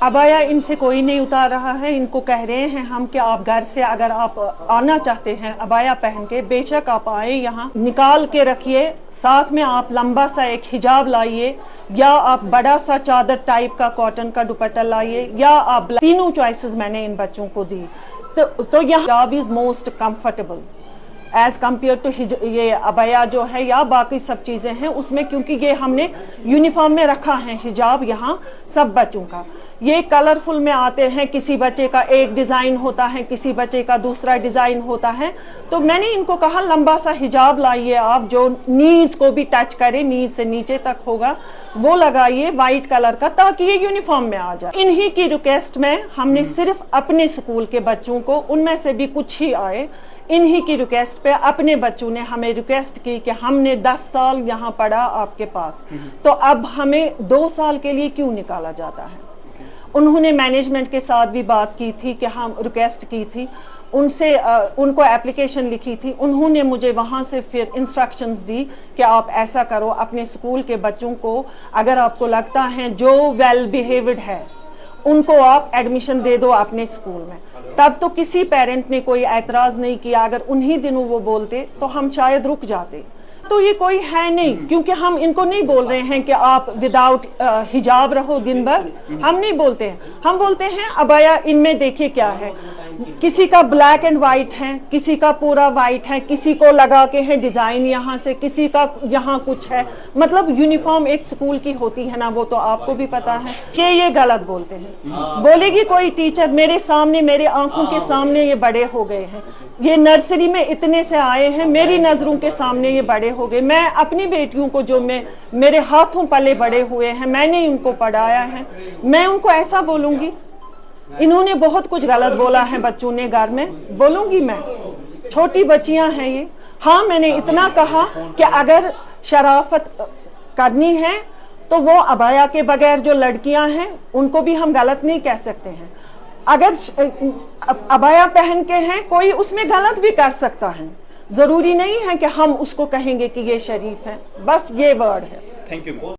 Abaya इनसे कोई नहीं उतार रहा है। इनको कह रहे हैं हम कि आप घर से अगर आप आना चाहते हैं अबाया पहन के, बेशक आप आए, यहाँ निकाल के रखिए, साथ में आप लंबा सा एक हिजाब लाइए, या आप बड़ा सा चादर टाइप का कॉटन का दुपट्टा लाइए, या आप तीनों चॉइसेस मैंने इन बच्चों को दी। तो यह hijab is most comfortable as compared to ये अबाया जो है या बाकी सब चीज़ें हैं उसमें, क्योंकि ये हमने यूनिफॉर्म में रखा है हिजाब यहाँ सब बच्चों का। ये कलरफुल में आते हैं, किसी बच्चे का एक डिज़ाइन होता है, किसी बच्चे का दूसरा डिज़ाइन होता है। तो मैंने इनको कहा लंबा सा हिजाब लाइए आप, जो नीज को भी टच करे, नीज से नीचे तक होगा वो लगाइए वाइट कलर का, ताकि ये यूनिफॉर्म में आ जाए। इन्हीं की रिक्वेस्ट में हमने सिर्फ अपने स्कूल के बच्चों को, उनमें से भी कुछ ही आए, इन्हीं की रिक्वेस्ट पे अपने बच्चों ने हमें रिक्वेस्ट की कि हमने 10 साल यहाँ पढ़ा आपके पास, तो अब हमें 2 साल के लिए क्यों निकाला जाता है। उन्होंने मैनेजमेंट के साथ भी बात की थी कि हम रिक्वेस्ट की थी उनसे, उनको एप्लीकेशन लिखी थी। उन्होंने मुझे वहाँ से फिर इंस्ट्रक्शंस दी कि आप ऐसा करो, अपने स्कूल के बच्चों को अगर आपको लगता है जो वेल बिहेव्ड है उनको आप एडमिशन दे दो अपने स्कूल में। तब तो किसी पेरेंट ने कोई एतराज़ नहीं किया। अगर उन्हीं दिनों वो बोलते तो हम शायद रुक जाते। तो ये कोई है नहीं, क्योंकि हम इनको नहीं बोल रहे हैं कि आप विदाउट हिजाब रहो दिन भर, हम नहीं बोलते हैं। हम बोलते हैं अबाया इनमें देखिए क्या है, किसी का ब्लैक एंड वाइट है, किसी का पूरा वाइट है, किसी को लगा के है डिज़ाइन यहाँ से, किसी का यहाँ कुछ है। मतलब यूनिफॉर्म एक स्कूल की होती है ना, वो तो आपको भी पता है कि ये गलत बोलते हैं। बोलेगी कोई टीचर मेरे सामने, मेरे आंखों के सामने ये बड़े हो गए हैं, ये नर्सरी में इतने से आए हैं, मेरी नज़रों के सामने ये बड़े हो गए। मैं अपनी बेटियों को जो मेरे हाथों पले बड़े हुए हैं, मैंने उनको पढ़ाया है, मैं उनको ऐसा बोलूंगी? इन्होंने बहुत कुछ गलत बोला है बच्चों ने घर में, बोलूंगी मैं? छोटी बच्चियां हैं ये। हाँ, मैंने इतना कहा कि अगर शराफत करनी है तो वो अबाया के बगैर जो लड़कियां हैं उनको भी हम गलत नहीं कह सकते हैं। अगर अबाया पहन के हैं कोई, उसमें गलत भी कर सकता है, जरूरी नहीं है कि हम उसको कहेंगे कि ये शरीफ है। बस ये वर्ड है। Thank you.